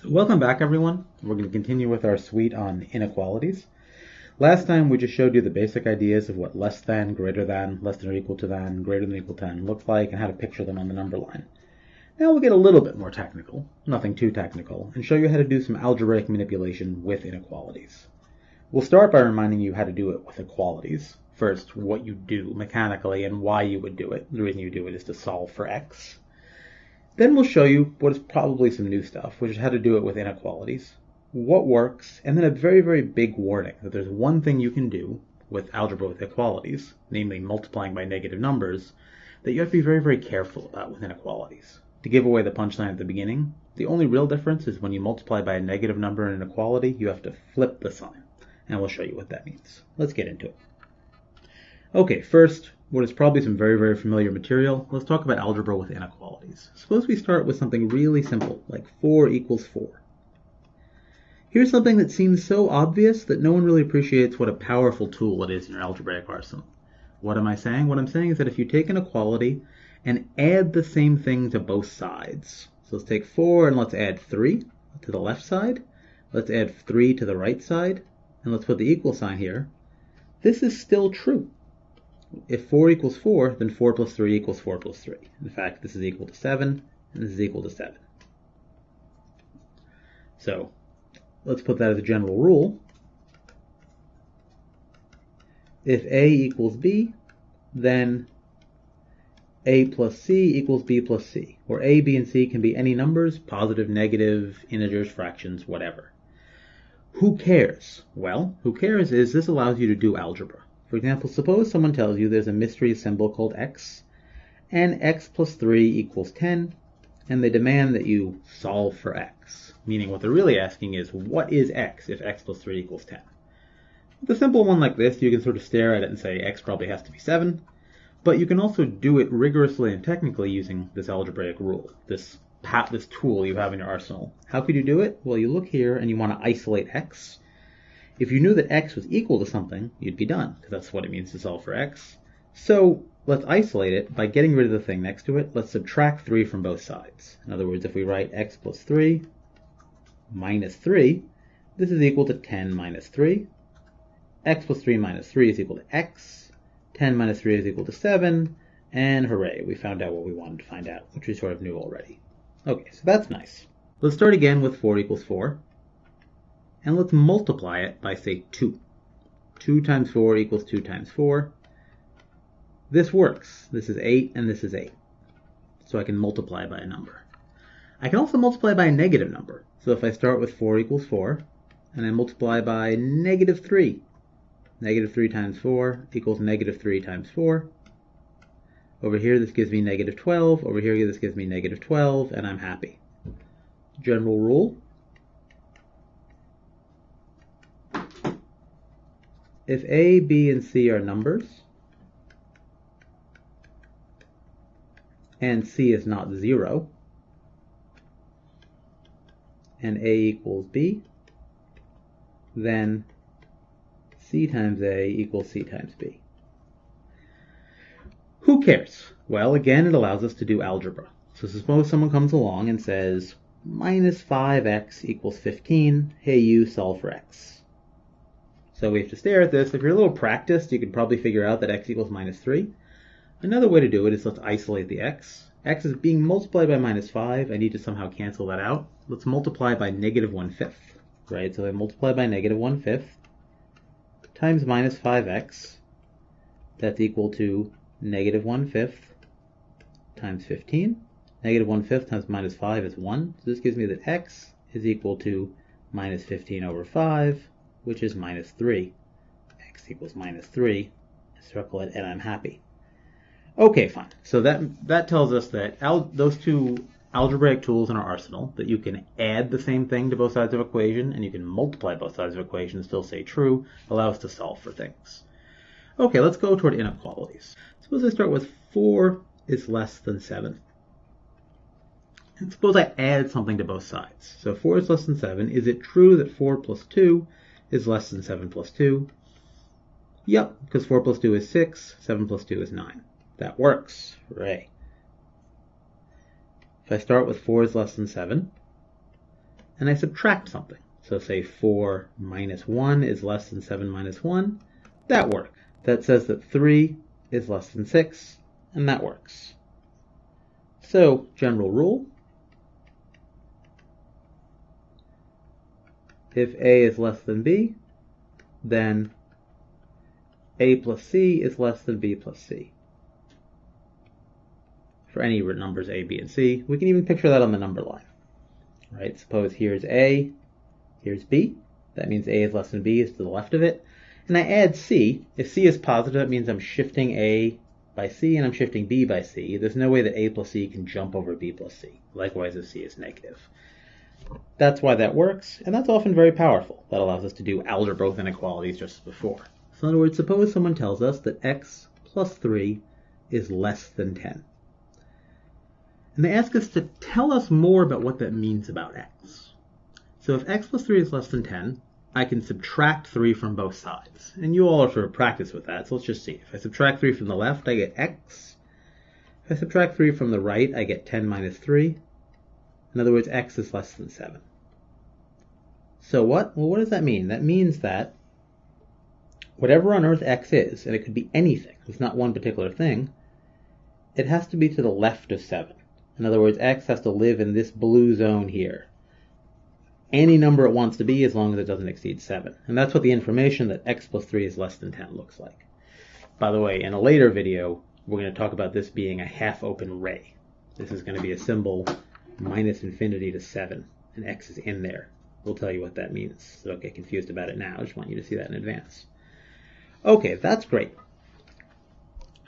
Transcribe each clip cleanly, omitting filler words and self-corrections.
So welcome back, everyone. We're going to continue with our suite on inequalities. Last time we just showed you the basic ideas of what less than, greater than, less than or equal to than, greater than or equal to than look like and how to picture them on the number line. Now we'll get a little bit more technical, nothing too technical, and show you how to do some algebraic manipulation with inequalities. We'll start by reminding you how to do it with equalities. First, what you do mechanically and why you would do it. The reason you do it is to solve for x. Then we'll show you what is probably some new stuff, which is how to do it with inequalities, what works, and then a very, very big warning that there's one thing you can do with algebra with equalities, namely multiplying by negative numbers, that you have to be very, very careful about with inequalities. To give away the punchline at the beginning, the only real difference is when you multiply by a negative number in an inequality, you have to flip the sign, and we'll show you what that means. Let's get into it. Okay, first, what is probably some very, very familiar material, let's talk about algebra with inequalities. Suppose we start with something really simple, like 4 equals 4. Here's something that seems so obvious that no one really appreciates what a powerful tool it is in your algebraic arsenal. What am I saying? What I'm saying is that if you take an equality and add the same thing to both sides, so let's take 4 and let's add 3 to the left side, let's add 3 to the right side, and let's put the equal sign here, this is still true. If 4 equals 4, then 4 plus 3 equals 4 plus 3. In fact, this is equal to 7, and this is equal to 7. So, let's put that as a general rule. If A equals B, then A plus C equals B plus C. Or A, B, and C can be any numbers, positive, negative, integers, fractions, whatever. Who cares? Well, who cares is this allows you to do algebra. For example, suppose someone tells you there's a mystery symbol called x, and x plus 3 equals 10, and they demand that you solve for x. Meaning what they're really asking is, what is x if x plus 3 equals 10? With a simple one like this, you can sort of stare at it and say x probably has to be 7, but you can also do it rigorously and technically using this algebraic rule, this tool you have in your arsenal. How could you do it? Well, you look here and you want to isolate x. If you knew that x was equal to something, you'd be done, because that's what it means to solve for x. So let's isolate it by getting rid of the thing next to it. Let's subtract 3 from both sides. In other words, if we write x plus 3 minus 3, this is equal to 10 minus 3. X plus 3 minus 3 is equal to x. 10 minus 3 is equal to 7. And hooray, we found out what we wanted to find out, which we sort of knew already. Okay, so that's nice. Let's start again with 4 equals 4. And let's multiply it by, say, 2. 2 times 4 equals 2 times 4. This works. This is 8 and this is 8. So I can multiply by a number. I can also multiply by a negative number. So if I start with 4 equals 4, and I multiply by negative 3. Negative 3 times 4 equals negative 3 times 4. Over here this gives me negative 12. Over here this gives me negative 12, and I'm happy. General rule. If A, B, and C are numbers, and C is not 0, and A equals B, then C times A equals C times B. Who cares? Well, again, it allows us to do algebra. So suppose someone comes along and says, minus 5x equals 15. Hey, you solve for x. So we have to stare at this. If you're a little practiced, you can probably figure out that x equals minus 3. Another way to do it is let's isolate the x. X is being multiplied by minus 5. I need to somehow cancel that out. Let's multiply by negative 1/5. Right, so I multiply by negative 1/5 times minus 5x. That's equal to negative 1/5 times 15. Negative 1/5 times minus 5 is 1. So this gives me that x is equal to minus 15 over 5. Which is minus 3. X equals minus 3. Circle it, and I'm happy. Okay, fine. So that tells us that those two algebraic tools in our arsenal, that you can add the same thing to both sides of an equation, and you can multiply both sides of an equation and still say true, allow us to solve for things. Okay, let's go toward inequalities. Suppose I start with 4 is less than 7. And suppose I add something to both sides. So 4 is less than 7. Is it true that 4 plus 2 is less than 7 plus 2? Yep, because 4 plus 2 is 6, 7 plus 2 is 9. That works. Hooray. If I start with 4 is less than 7, and I subtract something. So say 4 minus 1 is less than 7 minus 1. That works. That says that 3 is less than 6, and that works. So, general rule. If A is less than B, then A plus C is less than B plus C. For any numbers A, B, and C, we can even picture that on the number line. Right? Suppose here's A, here's B. That means A is less than B is to the left of it. And I add C. If C is positive, that means I'm shifting A by C and I'm shifting B by C. There's no way that A plus C can jump over B plus C. Likewise, if C is negative. That's why that works, and that's often very powerful. That allows us to do algebra with inequalities just as before. So in other words, suppose someone tells us that x plus 3 is less than 10. And they ask us to tell us more about what that means about x. So if x plus 3 is less than 10, I can subtract 3 from both sides. And you all are sort of practice with that, so let's just see. If I subtract 3 from the left, I get x. If I subtract 3 from the right, I get 10 minus 3. In other words, x is less than 7. So what? Well, what does that mean? That means that whatever on earth x is, and it could be anything, it's not one particular thing, it has to be to the left of 7. In other words, x has to live in this blue zone here. Any number it wants to be as long as it doesn't exceed 7. And that's what the information that x plus 3 is less than 10 looks like. By the way, in a later video, we're going to talk about this being a half-open ray. This is going to be a symbol minus infinity to 7, and x is in there. We'll tell you what that means, so don't get confused about it now. I just want you to see that in advance. Okay, that's great.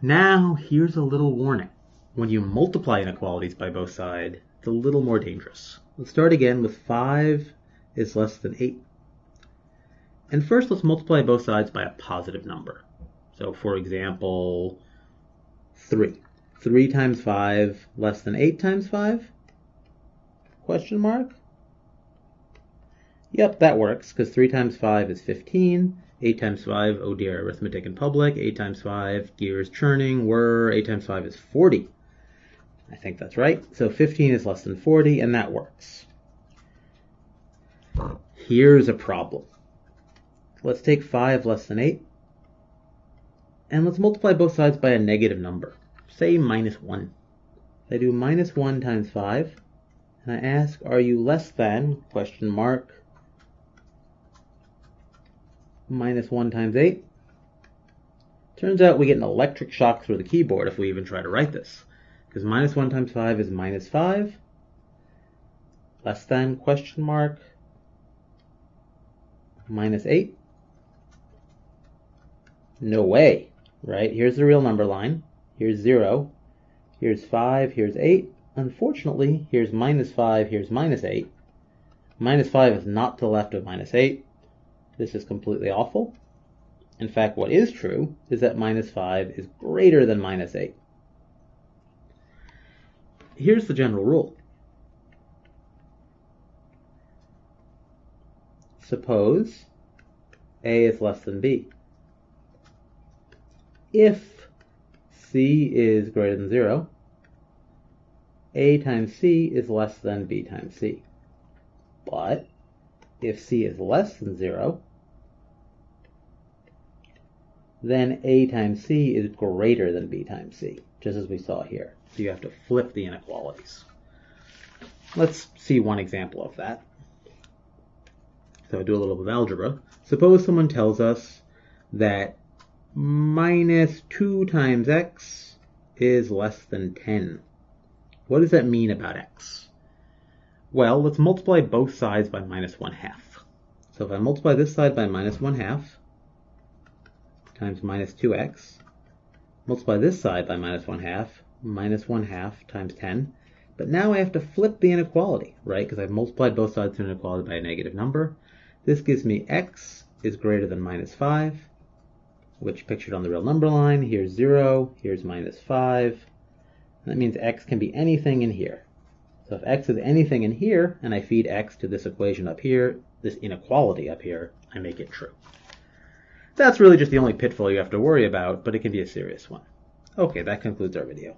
Now, here's a little warning. When you multiply inequalities by both sides, it's a little more dangerous. Let's start again with 5 is less than 8. And first, let's multiply both sides by a positive number. So, for example, 3. 3 times 5 less than 8 times 5? Question mark? Yep, that works, because 3 times 5 is 15. 8 times 5, oh dear, arithmetic in public. 8 times 5, gears churning, 8 times 5 is 40. I think that's right. So 15 is less than 40, and that works. Here's a problem. Let's take 5 less than 8, and let's multiply both sides by a negative number. Say minus 1. I do minus 1 times 5, and I ask, are you less than, question mark, minus 1 times 8? Turns out we get an electric shock through the keyboard if we even try to write this. Because minus 1 times 5 is minus 5. Less than, question mark, minus 8. No way, right? Here's the real number line. Here's 0. Here's 5. Here's 8. Unfortunately, here's minus 5. Here's minus 8. Minus 5 is not to the left of minus 8. This is completely awful. In fact, what is true is that minus 5 is greater than minus 8. Here's the general rule. Suppose A is less than B. If C is greater than 0, A times C is less than B times C. But if C is less than 0, then A times C is greater than B times C, just as we saw here. So you have to flip the inequalities. Let's see one example of that. So I'll do a little bit of algebra. Suppose someone tells us that minus 2 times x is less than 10. What does that mean about x? Well, let's multiply both sides by minus 1/2. So if I multiply this side by minus 1/2 times minus 2x, multiply this side by minus 1/2, minus 1/2 times 10. But now I have to flip the inequality, right? Because I've multiplied both sides to an inequality by a negative number. This gives me x is greater than minus 5, which pictured on the real number line. Here's 0, here's minus 5. And that means x can be anything in here. So if x is anything in here, and I feed x to this equation up here, this inequality up here, I make it true. That's really just the only pitfall you have to worry about, but it can be a serious one. Okay, that concludes our video.